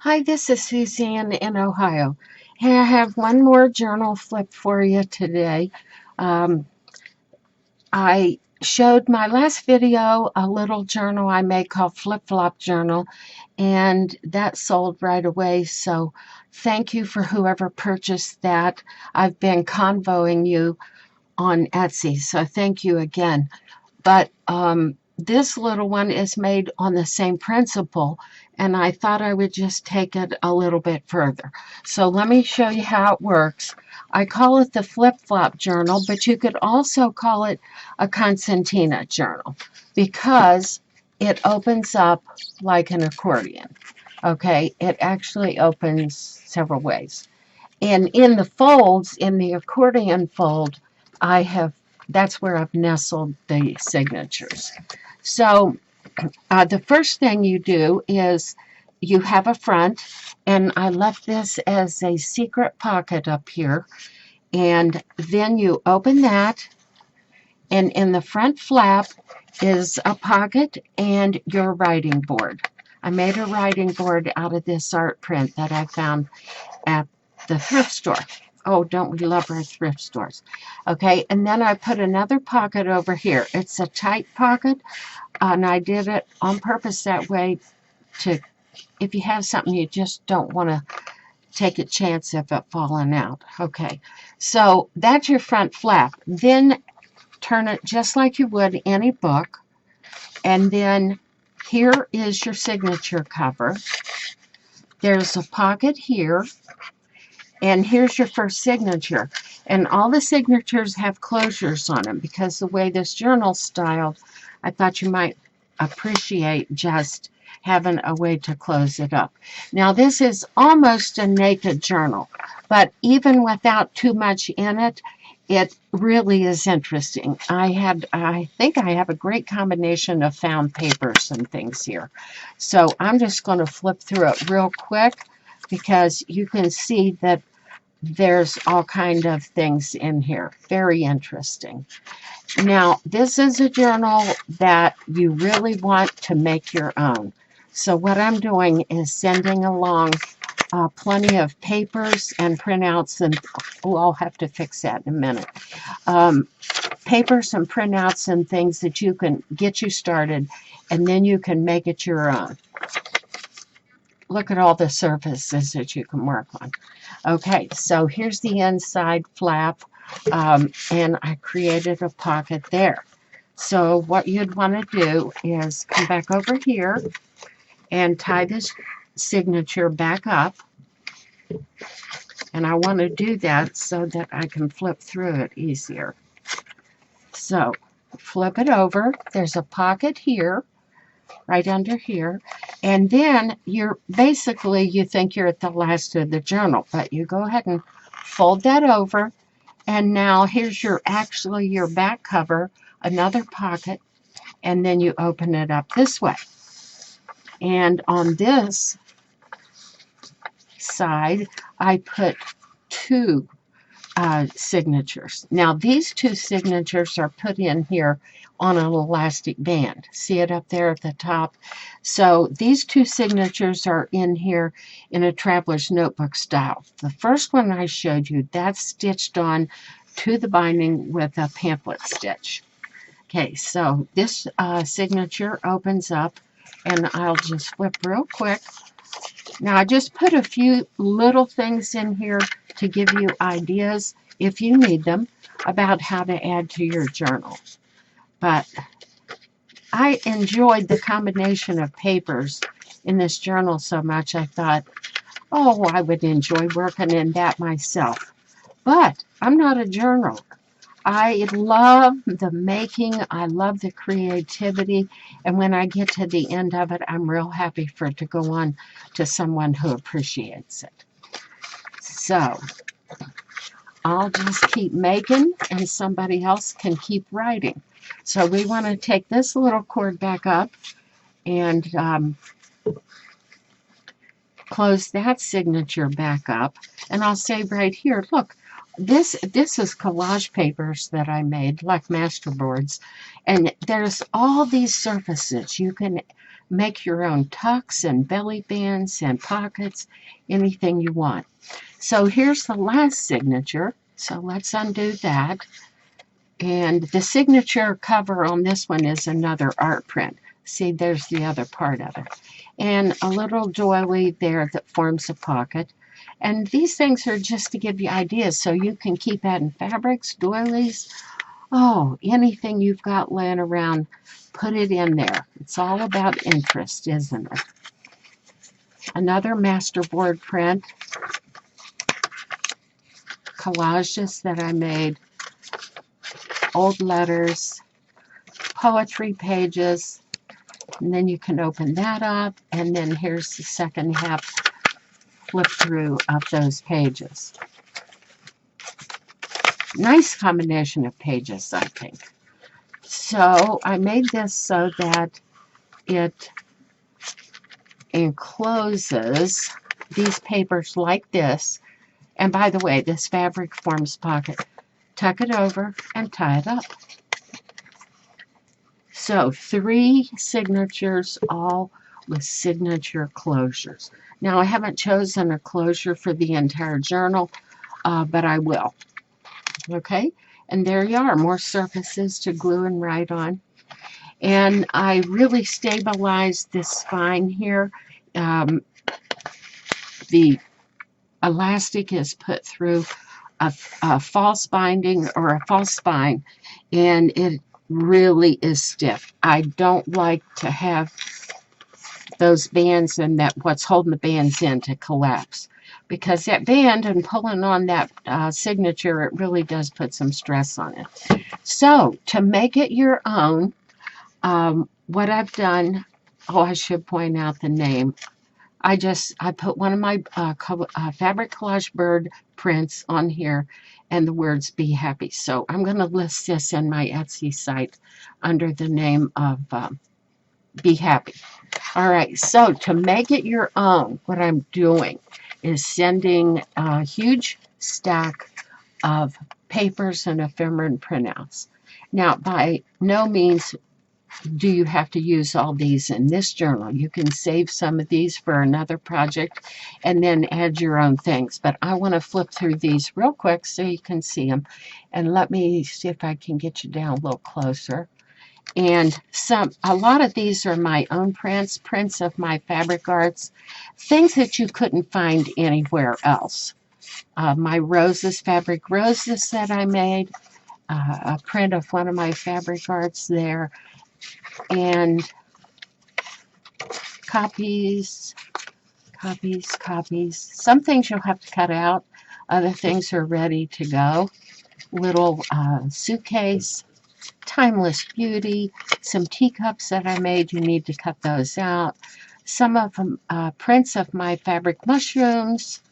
Hi, this is Suzanne in Ohio. Hey, I have one more journal flip for you today. Um, I showed my last video a little journal I made called Flip Flop Journal, and that sold right away. So thank you for whoever purchased that. I've been convoying you on Etsy, so thank you again. But this little one is made on the same principle, and I thought I would just take it a little bit further. So let me show you how it works. I call it the flip-flop journal, but you could also call it a concertina journal because it opens up like an accordion. Okay, it actually opens several ways. And in the folds, in the accordion fold, I have that's where I've nestled the signatures. So the first thing you do is you have a front, and I left this as a secret pocket up here. And then you open that, and in the front flap is a pocket and your writing board. I made a writing board out of this art print that I found at the thrift store. Oh, don't we love our thrift stores? Okay, and then I put another pocket over here. It's a tight pocket, and I did it on purpose that way to, if you have something you just don't want to take a chance of it falling out. Okay, so that's your front flap. Then turn it just like you would any book, and then here is your signature cover. There's a pocket here, and here's your first signature. And all the signatures have closures on them because the way this journal's styled, I thought you might appreciate just having a way to close it up. Now, this is almost a naked journal, but even without too much in it, it really is interesting. I think I have a great combination of found papers and things here. So I'm just going to flip through it real quick because you can see that there's all kind of things in here. Very interesting. Now, this is a journal that you really want to make your own. So what I'm doing is sending along plenty of papers and printouts, and I'll have to fix that in a minute. Papers and printouts and things that you can get you started, and then you can make it your own. Look at all the surfaces that you can work on. Okay, so here's the inside flap, and I created a pocket there. So what you'd want to do is come back over here and tie this signature back up. And I want to do that so that I can flip through it easier. So flip it over. There's a pocket here, right under here, and then you're basically, you think you're at the last of the journal, but you go ahead and fold that over, and now here's actually your back cover, another pocket, and then you open it up this way. And on this side, I put two signatures. Now these two signatures are put in here on an elastic band. See it up there at the top? So these two signatures are in here in a traveler's notebook style. The first one I showed you, that's stitched on to the binding with a pamphlet stitch. Okay, so this signature opens up, and I'll just flip real quick. Now I just put a few little things in here to give you ideas, if you need them, about how to add to your journal. But I enjoyed the combination of papers in this journal so much, I thought, oh, I would enjoy working in that myself. But I'm not a journaler. I love the making, I love the creativity, and when I get to the end of it, I'm real happy for it to go on to someone who appreciates it. So I'll just keep making, and somebody else can keep writing. So we want to take this little cord back up and close that signature back up. And I'll say right here, look, this is collage papers that I made, like masterboards. And there's all these surfaces. You can make your own tucks and belly bands and pockets, anything you want. So here's the last signature. So let's undo that. And the signature cover on this one is another art print. See, there's the other part of it. And a little doily there that forms a pocket. And these things are just to give you ideas so you can keep adding fabrics, doilies, oh, anything you've got laying around, put it in there. It's all about interest, isn't it? Another masterboard print, collages that I made, old letters, poetry pages, and then you can open that up, and then here's the second half flip through of those pages. Nice combination of pages, I think. So I made this so that it encloses these papers like this. And by the way, this fabric forms pocket. Tuck it over and tie it up. So 3 signatures, all with signature closures. Now I haven't chosen a closure for the entire journal, but I will. Okay, and there you are, more surfaces to glue and write on. And I really stabilized this spine here. The elastic is put through a false binding or a false spine, and it really is stiff. I don't like to have those bands and that what's holding the bands in to collapse, because that band and pulling on that signature, it really does put some stress on it. So to make it your own, what I've done, oh, I should point out the name. I put one of my fabric collage bird prints on here and the words "Be Happy." So I'm going to list this in my Etsy site under the name of Be Happy. All right, so to make it your own, what I'm doing is sending a huge stack of papers and ephemera printouts. Now, by no means do you have to use all these in this journal. You can save some of these for another project and then add your own things. But I want to flip through these real quick so you can see them. And let me see if I can get you down a little closer. And a lot of these are my own prints of my fabric arts, things that you couldn't find anywhere else. My roses, fabric roses that I made, a print of one of my fabric arts there, and copies. Some things you'll have to cut out, other things are ready to go. Little suitcase, timeless beauty, some teacups that I made, you need to cut those out. Some of them prints of my fabric mushrooms,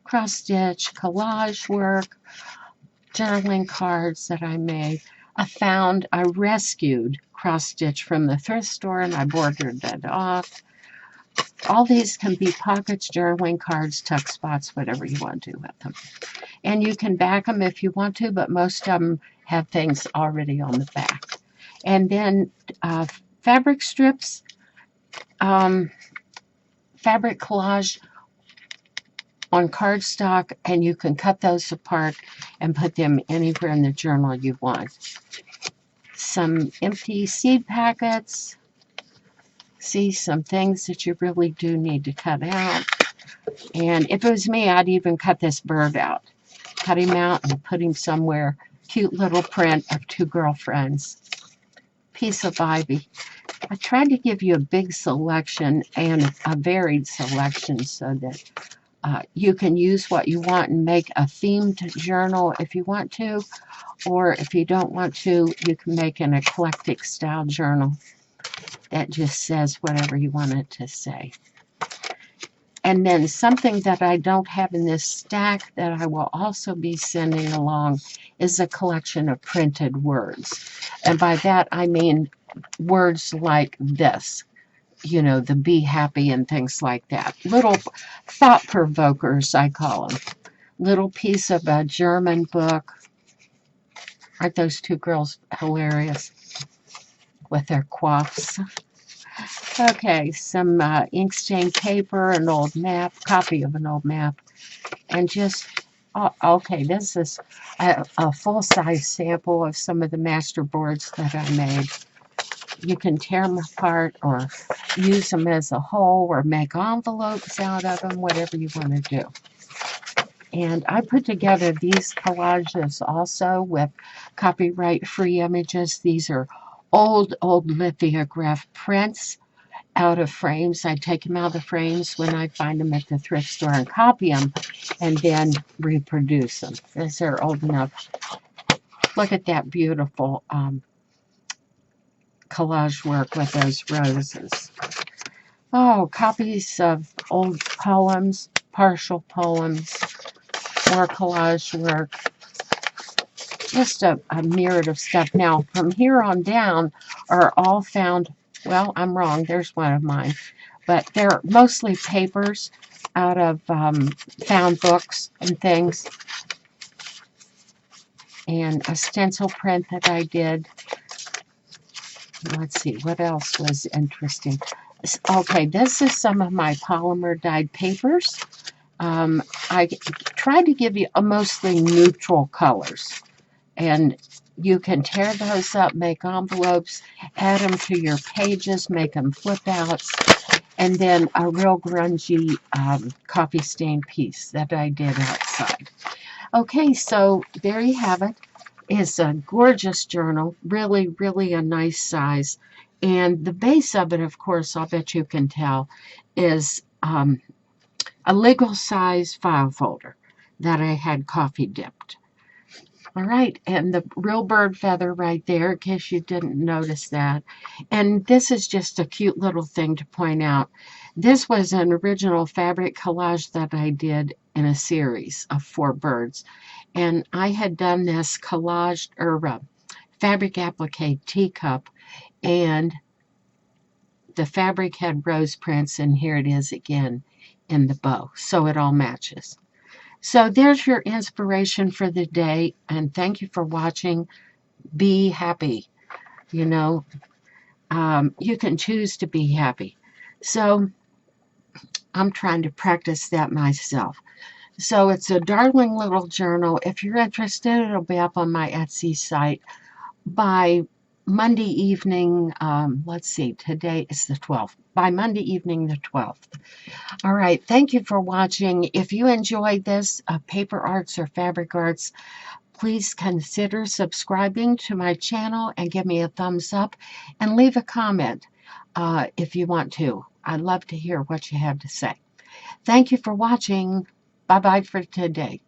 cross stitch, collage work, journaling cards that I made. I rescued cross stitch from the thrift store and I bordered it off. All these can be pockets, journaling cards, tuck spots, whatever you want to do with them. And you can back them if you want to, but most of them have things already on the back. And then fabric strips, fabric collage on cardstock, and you can cut those apart and put them anywhere in the journal you want. Some empty seed packets. See, some things that you really do need to cut out. And if it was me, I'd even cut this bird out. Cut him out and put him somewhere. Cute little print of 2 girlfriends. Piece of ivy. I tried to give you a big selection and a varied selection so that you can use what you want and make a themed journal if you want to, or if you don't want to, you can make an eclectic style journal that just says whatever you want it to say. And then something that I don't have in this stack that I will also be sending along is a collection of printed words. And by that I mean words like this. You know, the be happy and things like that. Little thought provokers, I call them. Little piece of a German book. Aren't those 2 girls hilarious with their coifs? Okay, some ink stained paper, an old map, copy of an old map, and just, okay, this is a full-size sample of some of the master boards that I made. You can tear them apart or use them as a whole or make envelopes out of them, whatever you want to do. And I put together these collages also with copyright-free images. These are old lithograph prints out of frames. I take them out of the frames when I find them at the thrift store and copy them and then reproduce them as they're old enough. Look at that beautiful collage work with those roses. Oh, copies of old poems, partial poems, more collage work. Just a myriad of stuff. Now, from here on down are all found, well, I'm wrong, there's one of mine, but they're mostly papers out of found books and things, and a stencil print that I did. Let's see, what else was interesting? Okay, this is some of my polymer dyed papers. I tried to give you mostly neutral colors, and you can tear those up, make envelopes, add them to your pages, make them flip outs, and then a real grungy coffee stain piece that I did outside. Okay, so there you have it. It's a gorgeous journal, really, really a nice size. And the base of it, of course, I'll bet you can tell, is a legal size file folder that I had coffee dipped. All right, and the real bird feather right there, in case you didn't notice that. And this is just a cute little thing to point out. This was an original fabric collage that I did in a series of 4 birds. And I had done this collage or fabric applique teacup, and the fabric had rose prints, and here it is again in the bow. So it all matches. So there's your inspiration for the day, and thank you for watching. Be happy. You know, you can choose to be happy. So I'm trying to practice that myself. So it's a darling little journal. If you're interested, it'll be up on my Etsy site by Monday evening. Let's see, today is the 12th. By Monday evening, the 12th. All right, thank you for watching. If you enjoyed this, paper arts or fabric arts, please consider subscribing to my channel and give me a thumbs up and leave a comment if you want to. I'd love to hear what you have to say. Thank you for watching. Bye-bye for today.